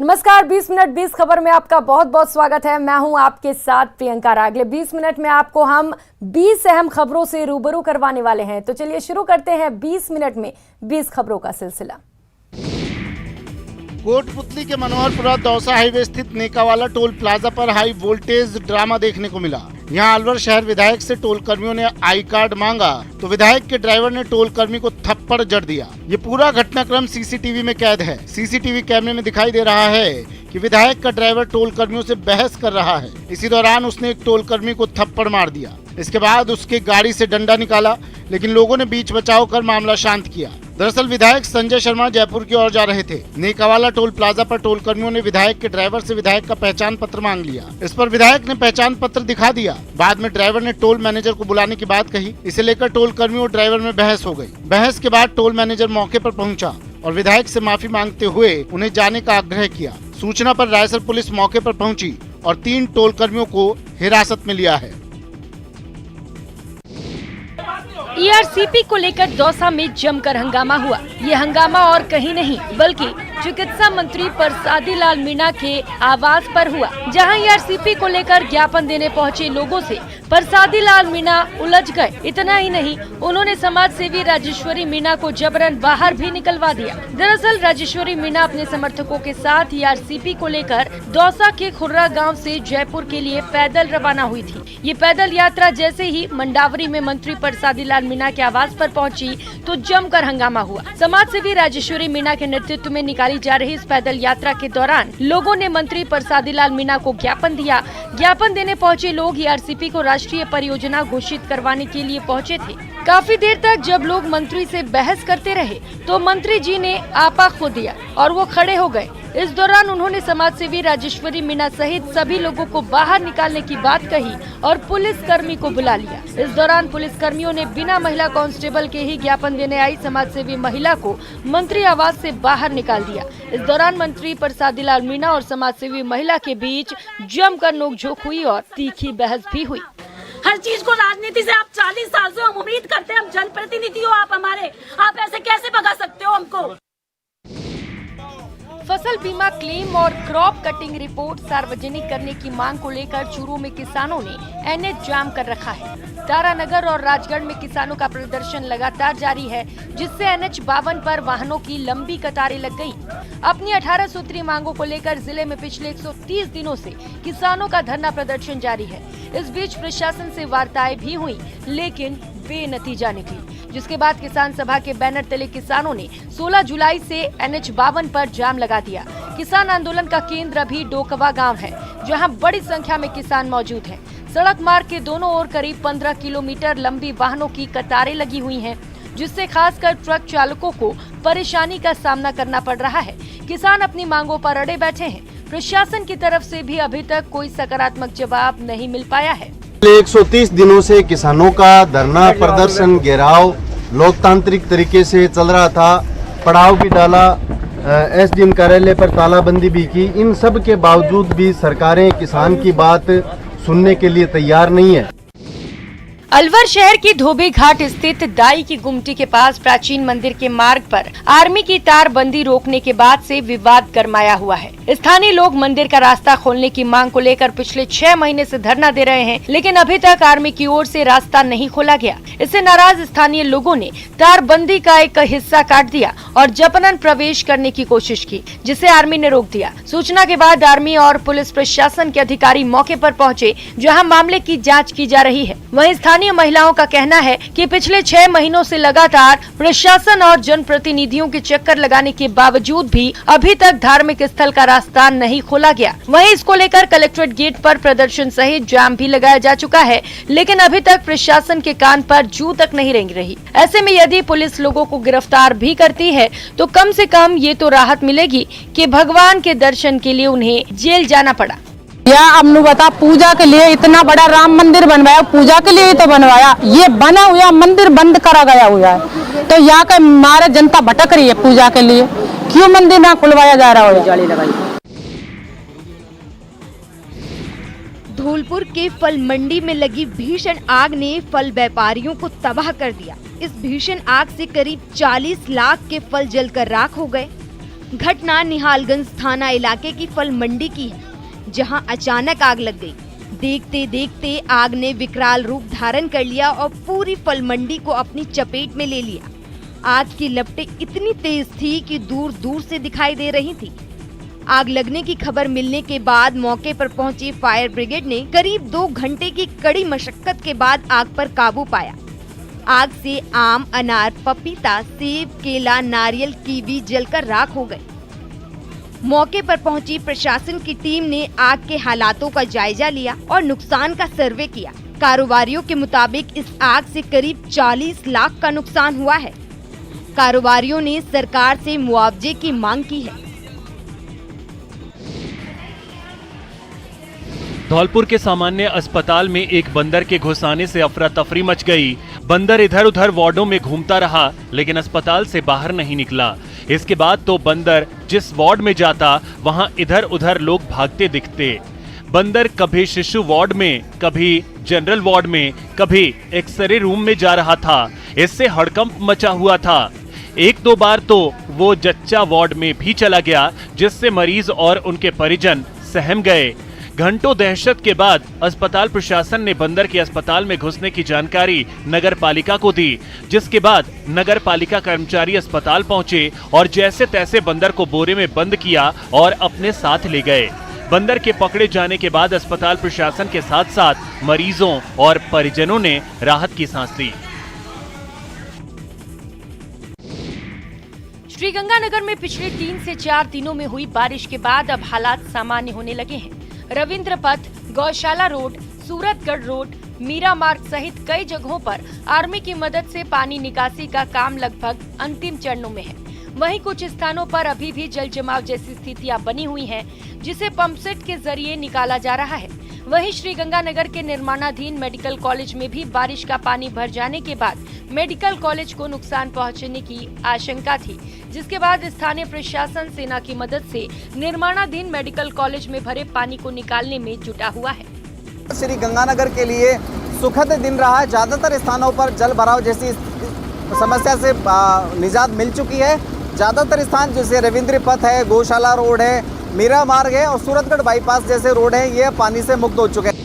नमस्कार, 20 मिनट 20 खबर में आपका बहुत बहुत स्वागत है। मैं हूं आपके साथ प्रियंका राग। 20 मिनट में आपको हम 20 अहम खबरों से रूबरू करवाने वाले हैं। तो चलिए शुरू करते हैं 20 मिनट में 20 खबरों का सिलसिला। कोटपुतली के मनोहरपुरा दौसा हाईवे स्थित नेकावाला टोल प्लाजा पर हाई वोल्टेज ड्रामा देखने को मिला। यहां अलवर शहर विधायक से टोल कर्मियों ने आई कार्ड मांगा तो विधायक के ड्राइवर ने टोल कर्मी को थप्पड़ जड़ दिया। ये पूरा घटनाक्रम सीसीटीवी में कैद है। सीसीटीवी कैमरे में दिखाई दे रहा है कि विधायक का ड्राइवर टोल कर्मियों से बहस कर रहा है। इसी दौरान उसने एक टोल कर्मी को थप्पड़ मार दिया। इसके बाद उसके गाड़ी से डंडा निकाला, लेकिन लोगों ने बीच बचाव कर मामला शांत किया। दरअसल विधायक संजय शर्मा जयपुर की ओर जा रहे थे। नेकावाला टोल प्लाजा पर टोल कर्मियों ने विधायक के ड्राइवर से विधायक का पहचान पत्र मांग लिया। इस पर विधायक ने पहचान पत्र दिखा दिया। बाद में ड्राइवर ने टोल मैनेजर को बुलाने की बात कही। इसे लेकर टोल कर्मियों और ड्राइवर में बहस हो गई। बहस के बाद टोल मैनेजर मौके पर पहुंचा और विधायक से माफी मांगते हुए उन्हें जाने का आग्रह किया। सूचना पर रायसर पुलिस मौके पर पहुंची और 3 टोल कर्मियों को हिरासत में लिया है। ईआरसीपी को लेकर दौसा में जमकर हंगामा हुआ। ये हंगामा और कहीं नहीं बल्कि चिकित्सा मंत्री परसादी लाल मीणा के आवास पर हुआ, जहां ईआरसीपी को लेकर ज्ञापन देने पहुंचे लोगों से परसादी लाल मीणा उलझ गए। इतना ही नहीं, उन्होंने समाज सेवी राजेश्वरी मीणा को जबरन बाहर भी निकलवा दिया। दरअसल राजेश्वरी मीणा अपने समर्थकों के साथ ईआरसीपी को लेकर दौसा के खुर्रा गांव से जयपुर के लिए पैदल रवाना हुई थी। ये पैदल यात्रा जैसे ही मंडावरी में मंत्री परसादी लाल मीणा के आवास पर पहुंची तो जमकर हंगामा हुआ। समाज सेवी राजेश्वरी मीणा के नेतृत्व में निकाली जा रही इस पैदल यात्रा के दौरान लोगों ने मंत्री परसादी लाल मीणा को ज्ञापन दिया। ज्ञापन देने पहुंचे लोग ईआरसीपी को राष्ट्रीय परियोजना घोषित करवाने के लिए पहुंचे थे। काफी देर तक जब लोग मंत्री से बहस करते रहे तो मंत्री जी ने आपा खो दिया और वो खड़े हो गए। इस दौरान उन्होंने समाज सेवी राजेश्वरी मीणा सहित सभी लोगों को बाहर निकालने की बात कही और पुलिस कर्मी को बुला लिया। इस दौरान पुलिस कर्मियों ने बिना महिला कांस्टेबल के ही ज्ञापन देने आई समाज सेवी महिला को मंत्री आवास से बाहर निकाल दिया। इस दौरान मंत्री परसादी लाल मीणा और समाज सेवी महिला के बीच जमकर नोकझोंक हुई और तीखी बहस भी हुई। हर चीज को राजनीति से आप 40 साल से हम उम्मीद करते हैं, हम जनप्रतिनिधि हो आप हमारे, आप ऐसे कैसे भगा सकते हो हमको। फसल बीमा क्लेम और क्रॉप कटिंग रिपोर्ट सार्वजनिक करने की मांग को लेकर चूरू में किसानों ने एनएच जाम कर रखा है। तारानगर और राजगढ़ में किसानों का प्रदर्शन लगातार जारी है, जिससे एनएच 52 पर वाहनों की लंबी कतारें लग गई। अपनी 18 सूत्री मांगों को लेकर जिले में पिछले 130 दिनों से किसानों का धरना प्रदर्शन जारी है। इस बीच प्रशासन से वार्ताएं भी हुई, लेकिन बेनतीजा निकली, जिसके बाद किसान सभा के बैनर तले किसानों ने 16 जुलाई से एनएच 52 पर जाम लगा दिया। किसान आंदोलन का केंद्र अभी डोकवा गांव है, जहां बड़ी संख्या में किसान मौजूद हैं। सड़क मार्ग के दोनों ओर करीब 15 किलोमीटर लंबी वाहनों की कतारें लगी हुई हैं, जिससे खासकर ट्रक चालकों को परेशानी का सामना करना पड़ रहा है। किसान अपनी मांगों पर अड़े बैठे हैं। प्रशासन की तरफ से भी अभी तक कोई सकारात्मक जवाब नहीं मिल पाया है। 130 दिनों से किसानों का धरना प्रदर्शन घेराव लोकतांत्रिक तरीके से चल रहा था। पड़ाव भी डाला, एसडीएम कार्यालय पर तालाबंदी भी की। इन सब के बावजूद भी सरकारें किसान की बात सुनने के लिए तैयार नहीं है। अलवर शहर के धोबी घाट स्थित दाई की गुमटी के पास प्राचीन मंदिर के मार्ग पर आर्मी की तारबंदी रोकने के बाद से विवाद गरमाया हुआ है। स्थानीय लोग मंदिर का रास्ता खोलने की मांग को लेकर पिछले 6 महीने से धरना दे रहे हैं, लेकिन अभी तक आर्मी की ओर से रास्ता नहीं खोला गया। इससे नाराज स्थानीय लोगों ने तारबंदी का एक हिस्सा काट दिया और जबरन प्रवेश करने की कोशिश की, जिसे आर्मी ने रोक दिया। सूचना के बाद आर्मी और पुलिस प्रशासन के अधिकारी मौके पर पहुंचे, जहां मामले की जांच की जा रही है। वहीं स्थानीय महिलाओं का कहना है कि पिछले 6 महीनों से लगातार प्रशासन और जनप्रतिनिधियों के चक्कर लगाने के बावजूद भी अभी तक धार्मिक स्थल का रास्ता नहीं खोला गया। वहीं इसको लेकर कलेक्ट्रेट गेट पर प्रदर्शन सहित जाम भी लगाया जा चुका है, लेकिन अभी तक प्रशासन के कान पर जू तक नहीं रेंग रही। ऐसे में यदि पुलिस लोगों को गिरफ्तार भी करती है तो कम से कम ये तो राहत मिलेगी कि भगवान के दर्शन के लिए उन्हें जेल जाना पड़ा। या अब नु बता, पूजा के लिए इतना बड़ा राम मंदिर बनवाया, पूजा के लिए ही तो बनवाया। ये बना हुआ मंदिर बंद करा गया हुआ है, तो यहाँ का हमारे जनता भटक रही है पूजा के लिए। क्यों मंदिर ना खुलवाया जा रहा हो? जाली लगाई। धौलपुर के फल मंडी में लगी भीषण आग ने फल व्यापारियों को तबाह कर दिया। इस भीषण आग से करीब 40 लाख के फल जलकर राख हो गए। घटना निहालगंज थाना इलाके की फल मंडी की है, जहां अचानक आग लग गई। देखते देखते आग ने विकराल रूप धारण कर लिया और पूरी फल मंडी को अपनी चपेट में ले लिया। आग की लपटें इतनी तेज थी कि दूर दूर से दिखाई दे रही थी। आग लगने की खबर मिलने के बाद मौके पर पहुंची फायर ब्रिगेड ने करीब 2 घंटे की कड़ी मशक्कत के बाद आग पर काबू पाया। आग से आम, अनार, पपीता, सेब, केला, नारियल, कीवी जलकर राख हो गए। मौके पर पहुंची प्रशासन की टीम ने आग के हालातों का जायजा लिया और नुकसान का सर्वे किया। कारोबारियों के मुताबिक इस आग से करीब 40 लाख का नुकसान हुआ है। कारोबारियों ने सरकार से मुआवजे की मांग की है। धौलपुर के सामान्य अस्पताल में एक बंदर के घुस आने से अफरा तफरी मच गई। बंदर इधर उधर वार्डों में घूमता रहा, लेकिन अस्पताल से बाहर नहीं निकला। इसके बाद तो बंदर जिस वार्ड में जाता वहां इधर उधर लोग भागते दिखते। बंदर कभी शिशु वार्ड में, कभी जनरल वार्ड में, कभी एक्सरे रूम में जा रहा था। इससे हड़कंप मचा हुआ था। 1-2 बार तो वो जच्चा वार्ड में भी चला गया, जिससे मरीज और उनके परिजन सहम गए। घंटों दहशत के बाद अस्पताल प्रशासन ने बंदर के अस्पताल में घुसने की जानकारी नगर पालिका को दी, जिसके बाद नगर पालिका कर्मचारी अस्पताल पहुंचे और जैसे तैसे बंदर को बोरे में बंद किया और अपने साथ ले गए। बंदर के पकड़े जाने के बाद अस्पताल प्रशासन के साथ साथ मरीजों और परिजनों ने राहत की सांस ली। श्रीगंगानगर में पिछले 3 से 4 दिनों में हुई बारिश के बाद अब हालात सामान्य होने लगे हैं। रविंद्र पथ, गौशाला रोड, सूरतगढ़ रोड, मीरा मार्ग सहित कई जगहों पर आर्मी की मदद से पानी निकासी का काम लगभग अंतिम चरणों में है। वहीं कुछ स्थानों पर अभी भी जल जमाव जैसी स्थितियां बनी हुई हैं, जिसे पंपसेट के जरिए निकाला जा रहा है। वहीं श्रीगंगानगर के निर्माणाधीन मेडिकल कॉलेज में भी बारिश का पानी भर जाने के बाद मेडिकल कॉलेज को नुकसान पहुंचने की आशंका थी, जिसके बाद स्थानीय प्रशासन सेना की मदद से निर्माणाधीन मेडिकल कॉलेज में भरे पानी को निकालने में जुटा हुआ है। श्रीगंगानगर के लिए सुखद दिन रहा है। ज्यादातर स्थानों पर जल भराव जैसी समस्या से निजात मिल चुकी है। ज्यादातर स्थान जैसे रविंद्र पथ है, गौशाला रोड है, मीरा मार्ग है और सूरतगढ़ बाईपास जैसे रोड है, ये पानी से मुक्त हो चुके हैं।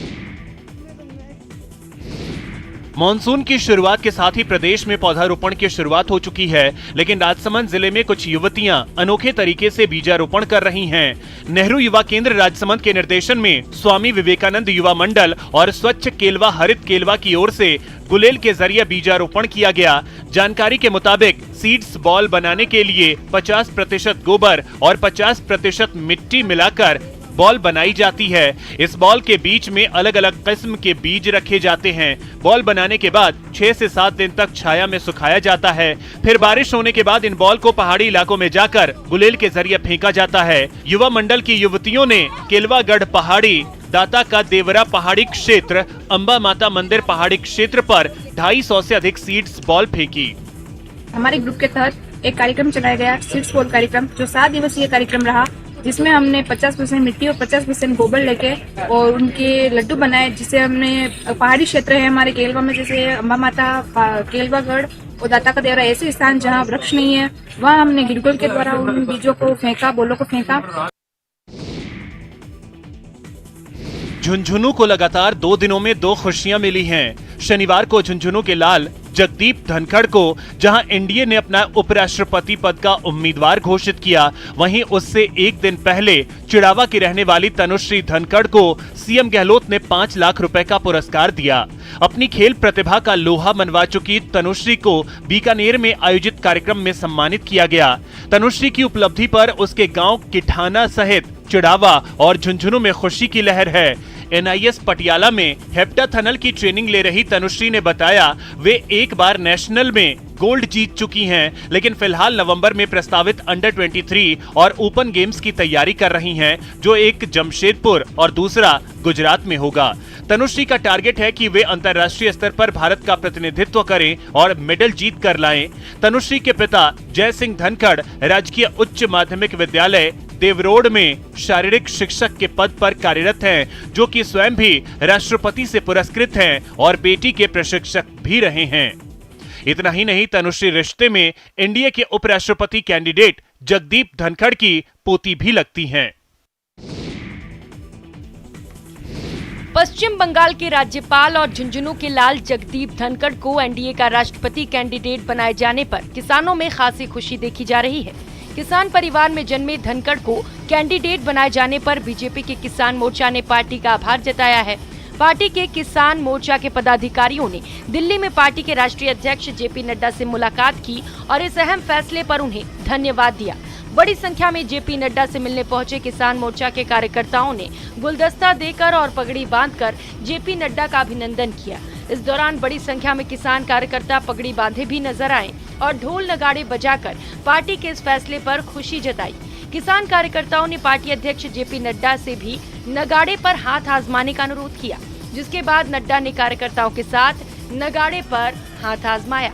मॉनसून की शुरुआत के साथ ही प्रदेश में पौधारोपण की शुरुआत हो चुकी है, लेकिन राजसमंद जिले में कुछ युवतियां अनोखे तरीके से बीजारोपण कर रही हैं। नेहरू युवा केंद्र राजसमंद के निर्देशन में स्वामी विवेकानंद युवा मंडल और स्वच्छ केलवा हरित केलवा की ओर से गुलेल के जरिए बीजारोपण किया गया। जानकारी के मुताबिक सीड्स बॉल बनाने के लिए 50% गोबर और 50% मिट्टी मिलाकर बॉल बनाई जाती है। इस बॉल के बीच में अलग अलग किस्म के बीज रखे जाते हैं। बॉल बनाने के बाद 6 से 7 दिन तक छाया में सुखाया जाता है। फिर बारिश होने के बाद इन बॉल को पहाड़ी इलाकों में जाकर गुलेल के जरिए फेंका जाता है। युवा मंडल की युवतियों ने केलवागढ़ पहाड़ी, दाता का देवरा पहाड़ी क्षेत्र, अंबा माता मंदिर पहाड़ी क्षेत्र पर 250 से अधिक सीड्स बॉल फेंकी। हमारे ग्रुप के तहत एक कार्यक्रम चलाया गया, सीड्स बॉल कार्यक्रम, जो 7 दिवसीय कार्यक्रम रहा, जिसमें हमने 50% मिट्टी और 50% गोबर लेके और उनके लड्डू बनाए, जिसे हमने पहाड़ी क्षेत्र है हमारे केलवा में, जैसे अंबा माता, केलवागढ़ और दाता का देवरा, ऐसे स्थान जहां वृक्ष नहीं है, वहां हमने गिलगुल के द्वारा उन बीजों को फेंका, बोलों को फेंका। झुंझुनू को लगातार 2 दिनों में 2 खुशियां मिली हैं। शनिवार को झुंझुनू के लाल जगदीप धनखड़ को जहां एनडीए ने अपना उपराष्ट्रपति पद का उम्मीदवार घोषित किया, वहीं उससे एक दिन पहले चिड़ावा की रहने वाली तनुश्री धनखड़ को सीएम गहलोत ने 5 लाख रुपए का पुरस्कार दिया। अपनी खेल प्रतिभा का लोहा मनवा चुकी तनुश्री को बीकानेर में आयोजित कार्यक्रम में सम्मानित किया गया। तनुश्री की उपलब्धि पर उसके गांव किठाना सहित चिड़ावा और झुंझुनू में खुशी की लहर है। एनआईएस पटियाला में हेप्टाथनल की ट्रेनिंग ले रही तनुश्री ने बताया वे एक बार नेशनल में गोल्ड जीत चुकी हैं, लेकिन फिलहाल नवंबर में प्रस्तावित अंडर 23 और ओपन गेम्स की तैयारी कर रही हैं, जो एक जमशेदपुर और दूसरा गुजरात में होगा। तनुश्री का टारगेट है कि वे अंतर्राष्ट्रीय स्तर पर भारत का प्रतिनिधित्व करें और मेडल जीत कर लाएं। तनुश्री के पिता जय सिंह धनखड़ राजकीय उच्च माध्यमिक विद्यालय देवरोड में शारीरिक शिक्षक के पद पर कार्यरत हैं, जो कि स्वयं भी राष्ट्रपति से पुरस्कृत हैं और बेटी के प्रशिक्षक भी रहे हैं। इतना ही नहीं, तनुश्री रिश्ते में एनडीए के उपराष्ट्रपति कैंडिडेट जगदीप धनखड़ की पोती भी लगती हैं। पश्चिम बंगाल के राज्यपाल और झुंझुनू के लाल जगदीप धनखड़ को एनडीए का राष्ट्रपति कैंडिडेट बनाए जाने पर किसानों में खासी खुशी देखी जा रही है। किसान परिवार में जन्मे धनखड़ को कैंडिडेट बनाए जाने पर बीजेपी के किसान मोर्चा ने पार्टी का आभार जताया है। पार्टी के किसान मोर्चा के पदाधिकारियों ने दिल्ली में पार्टी के राष्ट्रीय अध्यक्ष जेपी नड्डा से मुलाकात की और इस अहम फैसले पर उन्हें धन्यवाद दिया। बड़ी संख्या में जेपी नड्डा से मिलने पहुंचे किसान मोर्चा के कार्यकर्ताओं ने गुलदस्ता देकर और पगड़ी बांधकर जेपी नड्डा का अभिनंदन किया। इस दौरान बड़ी संख्या में किसान कार्यकर्ता पगड़ी बांधे भी नजर आए और ढोल नगाड़े बजाकर पार्टी के इस फैसले पर खुशी जताई। किसान कार्यकर्ताओं ने पार्टी अध्यक्ष जेपी नड्डा से भी नगाड़े पर हाथ आजमाने का अनुरोध किया, जिसके बाद नड्डा ने कार्यकर्ताओं के साथ नगाड़े पर हाथ आजमाया।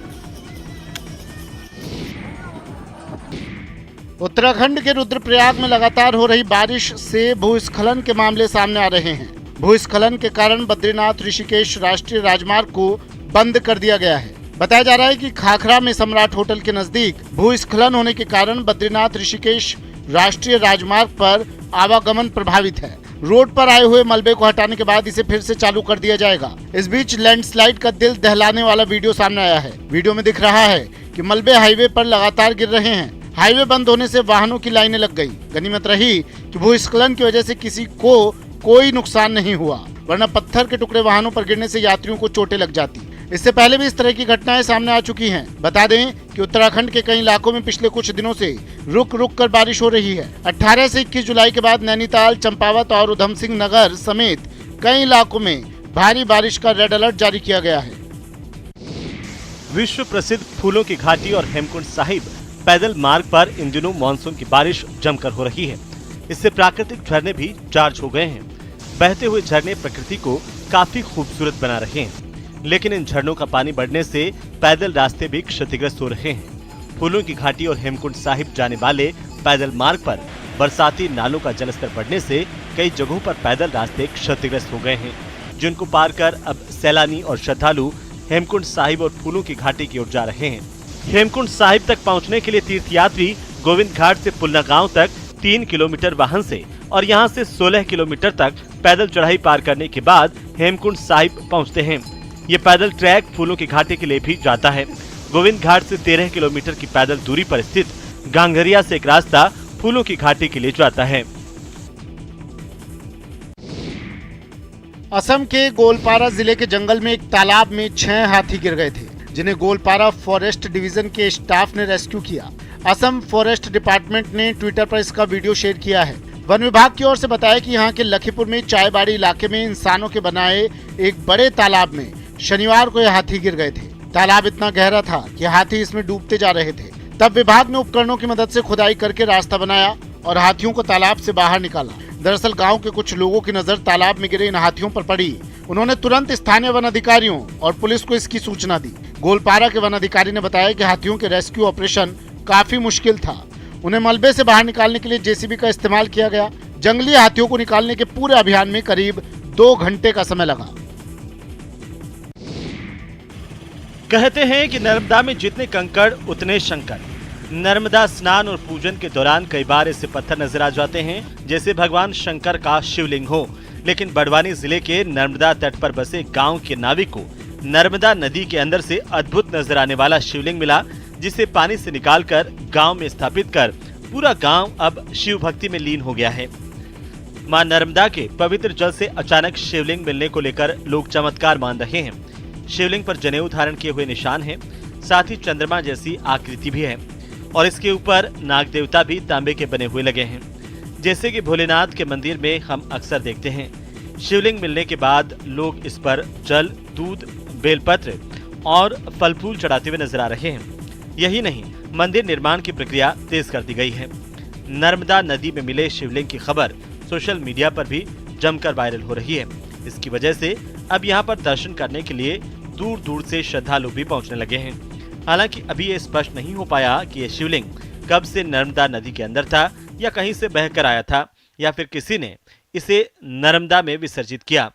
उत्तराखंड के रुद्रप्रयाग में लगातार हो रही बारिश से भूस्खलन के मामले सामने आ रहे हैं। भूस्खलन के कारण बद्रीनाथ ऋषिकेश राष्ट्रीय राजमार्ग को बंद कर दिया गया है। बताया जा रहा है कि खाखरा में सम्राट होटल के नजदीक भूस्खलन होने के कारण बद्रीनाथ ऋषिकेश राष्ट्रीय राजमार्ग पर आवागमन प्रभावित है। रोड पर आए हुए मलबे को हटाने के बाद इसे फिर से चालू कर दिया जाएगा। इस बीच लैंडस्लाइड का दिल दहलाने वाला वीडियो सामने आया है। वीडियो में दिख रहा है कि मलबे हाईवे पर लगातार गिर रहे हैं। हाईवे बंद होने से वाहनों की लाइनें लग गई। गनीमत रही कि भूस्खलन की वजह से किसी को कोई नुकसान नहीं हुआ, वरना पत्थर के टुकड़े वाहनों पर गिरने से यात्रियों को चोटें लग जाती। इससे पहले भी इस तरह की घटनाएं सामने आ चुकी हैं। बता दें कि उत्तराखंड के कई इलाकों में पिछले कुछ दिनों से रुक रुक कर बारिश हो रही है। 18 से 21 जुलाई के बाद नैनीताल, चंपावत और उधम सिंह नगर समेत कई इलाकों में भारी बारिश का रेड अलर्ट जारी किया गया है। विश्व प्रसिद्ध फूलों की घाटी और हेमकुंड साहिब पैदल मार्ग पर इन दिनों मानसून की बारिश जमकर हो रही है। इससे प्राकृतिक झरने भी चार्ज हो गए हैं। बहते हुए झरने प्रकृति को काफी खूबसूरत बना रहे हैं, लेकिन इन झरनों का पानी बढ़ने से पैदल रास्ते भी क्षतिग्रस्त हो रहे हैं। फूलों की घाटी और हेमकुंड साहिब जाने वाले पैदल मार्ग पर बरसाती नालों का जलस्तर बढ़ने से कई जगहों पर पैदल रास्ते क्षतिग्रस्त हो गए हैं, जिनको पार कर अब सैलानी और श्रद्धालु हेमकुंड साहिब और फूलों की घाटी की ओर जा रहे हैं। हेमकुंड साहिब तक पहुंचने के लिए तीर्थयात्री गोविंद घाट से पुलना गांव तक 3 किलोमीटर वाहन से और यहां से 16 किलोमीटर तक पैदल चढ़ाई पार करने के बाद हेमकुंड साहिब पहुंचते हैं। ये पैदल ट्रैक फूलों की घाटी के लिए भी जाता है। गोविंद घाट से 13 किलोमीटर की पैदल दूरी पर स्थित गांगरिया से एक रास्ता फूलों की घाटी के लिए जाता है। असम के गोलपारा जिले के जंगल में एक तालाब में 6 हाथी गिर गए थे, जिन्हें गोलपारा फॉरेस्ट डिवीजन के स्टाफ ने रेस्क्यू किया। असम फॉरेस्ट डिपार्टमेंट ने ट्विटर पर इसका वीडियो शेयर किया है। वन विभाग की ओर से बताया कि यहाँ के लखीपुर में चायबाड़ी इलाके में इंसानों के बनाए एक बड़े तालाब में शनिवार को ये हाथी गिर गए थे। तालाब इतना गहरा था कि हाथी इसमें डूबते जा रहे थे। तब विभाग ने उपकरणों की मदद से खुदाई करके रास्ता बनाया और हाथियों को तालाब से बाहर निकाला। दरअसल गांव के कुछ लोगों की नजर तालाब में गिरे इन हाथियों पर पड़ी। उन्होंने तुरंत स्थानीय वन अधिकारियों और पुलिस को इसकी सूचना दी। गोलपारा के वन अधिकारी ने बताया कि हाथियों के रेस्क्यू ऑपरेशन काफी मुश्किल था। उन्हें मलबे से बाहर निकालने के लिए जेसीबी का इस्तेमाल किया गया। जंगली हाथियों को निकालने के पूरे अभियान में करीब 2 घंटे का समय लगा। कहते हैं कि नर्मदा में जितने कंकड़ उतने शंकर। नर्मदा स्नान और पूजन के दौरान कई बार ऐसे पत्थर नजर आ जाते हैं जैसे भगवान शंकर का शिवलिंग हो, लेकिन बड़वानी जिले के नर्मदा तट पर बसे गांव के नाविक को नर्मदा नदी के अंदर से अद्भुत नजर आने वाला शिवलिंग मिला, जिसे पानी से निकालकर गांव में स्थापित कर पूरा गांव अब शिव भक्ति में लीन हो गया है। मां नर्मदा के पवित्र जल से अचानक शिवलिंग मिलने को लेकर लोग चमत्कार मान रहे हैं। शिवलिंग पर जनेऊ धारण किए हुए निशान है, साथ ही चंद्रमा जैसी आकृति भी है और इसके ऊपर नाग देवता भी तांबे के बने हुए लगे हैं, जैसे कि भोलेनाथ के मंदिर में हम अक्सर देखते हैं। शिवलिंग मिलने के बाद लोग इस पर जल, दूध, बेलपत्र और फल फूल चढ़ाते हुए नजर आ रहे हैं। यही नहीं, मंदिर निर्माण की प्रक्रिया तेज कर दी गई है। नर्मदा नदी में मिले शिवलिंग की खबर सोशल मीडिया पर भी जमकर वायरल हो रही है। इसकी वजह से अब यहाँ पर दर्शन करने के लिए दूर दूर से श्रद्धालु भी पहुँचने लगे हैं। हालांकि अभी ये स्पष्ट नहीं हो पाया कि ये शिवलिंग कब से नर्मदा नदी के अंदर था या कहीं से बहकर आया था या फिर किसी ने इसे नर्मदा में विसर्जित किया।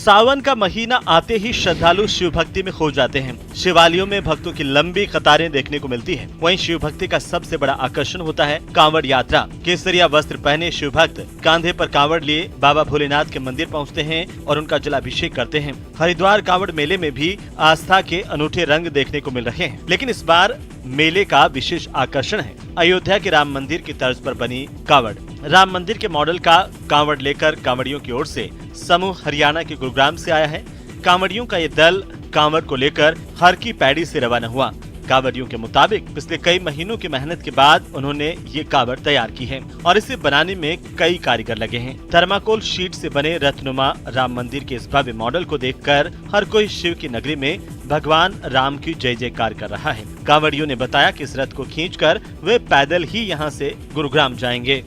सावन का महीना आते ही श्रद्धालु शिव भक्ति में खो जाते हैं। शिवालयों में भक्तों की लंबी कतारें देखने को मिलती हैं। वहीं शिव भक्ति का सबसे बड़ा आकर्षण होता है कांवड़ यात्रा। केसरिया वस्त्र पहने शिव भक्त कांधे पर कांवड़ लिए बाबा भोलेनाथ के मंदिर पहुंचते हैं और उनका जलाभिषेक करते हैं। हरिद्वार कांवड़ मेले में भी आस्था के अनूठे रंग देखने को मिल रहे हैं, लेकिन इस बार मेले का विशेष आकर्षण है अयोध्या के राम मंदिर की तर्ज पर बनी कांवड़। राम मंदिर के मॉडल का कांवड़ लेकर कांवड़ियों की ओर से समूह हरियाणा के गुरुग्राम से आया है। कांवड़ियों का ये दल कांवड़ को लेकर हर की पैड़ी से रवाना हुआ। कांवड़ियों के मुताबिक पिछले कई महीनों की मेहनत के बाद उन्होंने ये कांवड़ तैयार की है और इसे बनाने में कई कारीगर लगे हैं। थर्माकोल शीट से बने रत्नुमा राम मंदिर के इस भव्य मॉडल को देखकर हर कोई शिव की नगरी में भगवान राम की जय जयकार कर रहा है। कांवड़ियों ने बताया कि इस रथ को खींचकर वे पैदल ही यहाँ से गुरुग्राम जाएंगे।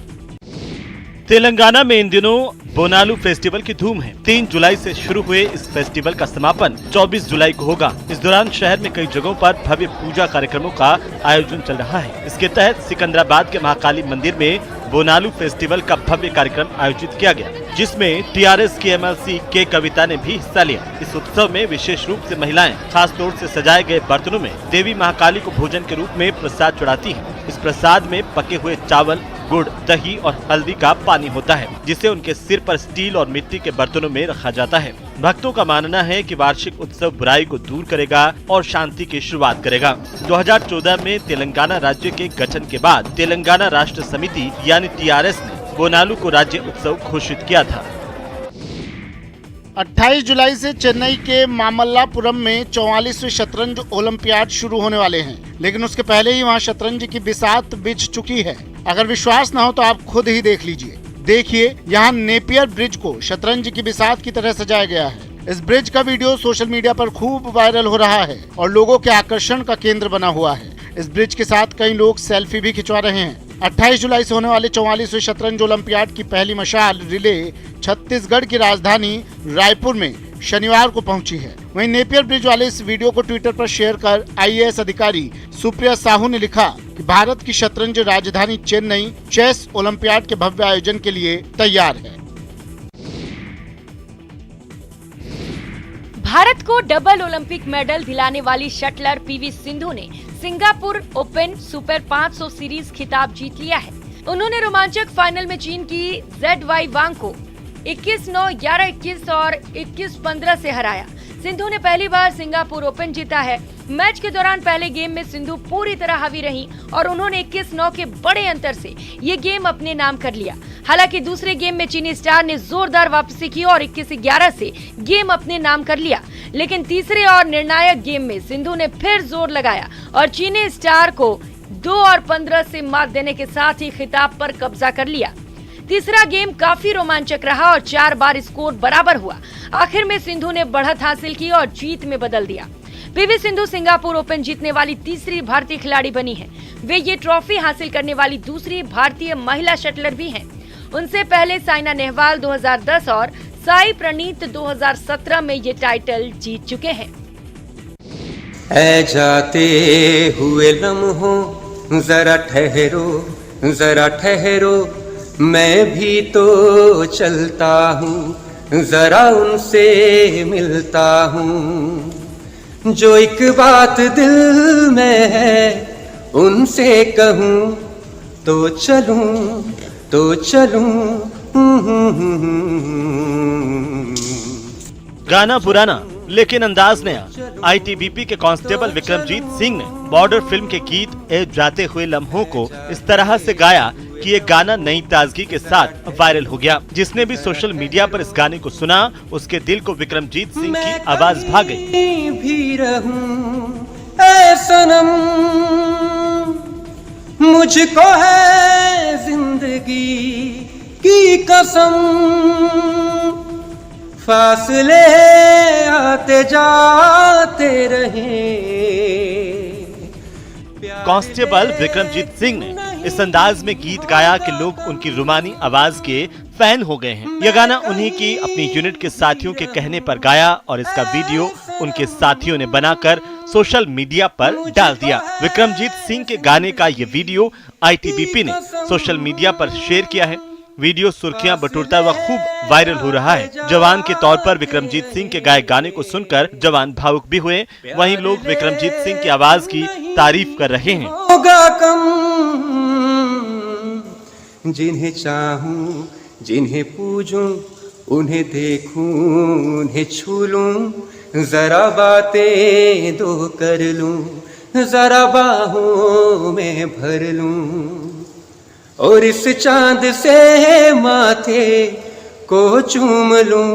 तेलंगाना में इन दिनों बोनालू फेस्टिवल की धूम है। 3 जुलाई से शुरू हुए इस फेस्टिवल का समापन 24 जुलाई को होगा। इस दौरान शहर में कई जगहों पर भव्य पूजा कार्यक्रमों का आयोजन चल रहा है। इसके तहत सिकंदराबाद के महाकाली मंदिर में बोनालू फेस्टिवल का भव्य कार्यक्रम आयोजित किया गया, जिसमें टीआरएस की एमएलसी के कविता ने भी हिस्सा लिया। इस उत्सव में विशेष रूप से महिलाएं खास तौर से सजाए गए बर्तनों में देवी महाकाली को भोजन के रूप में प्रसाद चढ़ाती हैं। इस प्रसाद में पके हुए चावल, गुड़, दही और हल्दी का पानी होता है, जिसे उनके सिर पर स्टील और मिट्टी के बर्तनों में रखा जाता है। भक्तों का मानना है कि वार्षिक उत्सव बुराई को दूर करेगा और शांति की शुरुआत करेगा। 2014 में तेलंगाना राज्य के गठन के बाद तेलंगाना राष्ट्र समिति यानी टीआरएस ने बोनालू को राज्य उत्सव घोषित किया था। 28 जुलाई से चेन्नई के मामल्लापुरम में 44वें शतरंज ओलंपियाड शुरू होने वाले हैं, लेकिन उसके पहले ही वहां शतरंज की बिसात बिछ चुकी है। अगर विश्वास न हो तो आप खुद ही देख लीजिए। देखिए, यहाँ नेपियर ब्रिज को शतरंज की बिसात की तरह सजाया गया है। इस ब्रिज का वीडियो सोशल मीडिया पर खूब वायरल हो रहा है और लोगों के आकर्षण का केंद्र बना हुआ है। इस ब्रिज के साथ कई लोग सेल्फी भी खिंचवा रहे हैं। 28 जुलाई से होने वाले 44वें शतरंज ओलंपियाड की पहली मशाल रिले छत्तीसगढ़ की राजधानी रायपुर में शनिवार को पहुंची है। वहीं नेपियर ब्रिज वाले इस वीडियो को ट्विटर पर शेयर कर आईएएस अधिकारी सुप्रिया साहू ने लिखा कि भारत की शतरंज राजधानी चेन्नई चेस ओलंपियाड के भव्य आयोजन के लिए तैयार है। भारत को डबल ओलंपिक मेडल दिलाने वाली शटलर पीवी सिंधु ने सिंगापुर ओपन सुपर 500 सीरीज खिताब जीत लिया है। उन्होंने रोमांचक फाइनल में चीन की ZY वांग को 21-9, 11-21 और 21-15 से हराया। सिंधु ने पहली बार सिंगापुर ओपन जीता है। मैच के दौरान पहले गेम में सिंधु पूरी तरह हावी रही और उन्होंने 21-9 के बड़े अंतर से ये गेम अपने नाम कर लिया। हालांकि दूसरे गेम में चीनी स्टार ने जोरदार वापसी की और 21-11 से गेम अपने नाम कर लिया, लेकिन तीसरे और निर्णायक गेम में सिंधु ने फिर जोर लगाया और चीनी स्टार को 2 और 15 से मात देने के साथ ही खिताब पर कब्जा कर लिया। तीसरा गेम काफी रोमांचक रहा और 4 बार स्कोर बराबर हुआ। आखिर में सिंधु ने बढ़त हासिल की और जीत में बदल दिया। पीवी सिंधु सिंगापुर ओपन जीतने वाली तीसरी भारतीय खिलाड़ी बनी है। वे ये ट्रॉफी हासिल करने वाली दूसरी भारतीय महिला शटलर भी हैं। उनसे पहले साइना नेहवाल 2010 और साई प्रणीत 2017 में ये टाइटल जीत चुके हैं। ऐ जाते हुए लम्हों जरा ठहरो, मैं भी तो चलता हूँ, जरा उनसे मिलता हूँ। जो एक बात दिल में है उनसे कहूँ तो चलूं। गाना पुराना लेकिन अंदाज नया। आईटीबीपी के कांस्टेबल विक्रमजीत सिंह ने बॉर्डर फिल्म के गीत ए जाते हुए लम्हों को इस तरह से गाया कि ये गाना नई ताजगी के साथ वायरल हो गया। जिसने भी सोशल मीडिया पर इस गाने को सुना, उसके दिल को विक्रमजीत सिंह की आवाज भा गई। भी रहूं ऐ सनम, मुझको है जिंदगी की कसम, फासले आते जाते रहे। कांस्टेबल विक्रमजीत सिंह ने इस अंदाज में गीत गाया कि लोग उनकी रुमानी आवाज के फैन हो गए हैं। यह गाना उन्हीं की अपनी यूनिट के साथियों के कहने पर गाया और इसका वीडियो उनके साथियों ने बनाकर सोशल मीडिया पर डाल दिया। विक्रमजीत सिंह के गाने का ये वीडियो आईटीबीपी ने सोशल मीडिया पर शेयर किया है। वीडियो सुर्खियां बटोरता हुआ खूब वायरल हो रहा है। जवान के तौर पर विक्रमजीत सिंह के गाए गाने को सुनकर जवान भावुक भी हुए। वहीं लोग विक्रमजीत सिंह की आवाज की तारीफ कर रहे हैं। होगा कम जिन्हें चाहूं, जिन्हें पूजूं, उन्हें देखूं, उन्हें छू लूं, जरा बातें दो कर लूं, जरा बाहों में भर लूं, और इस चांद से माथे को चूम लूं,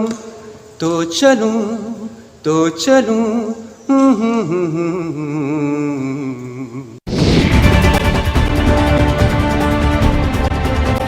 तो चलूं, तो चलूं।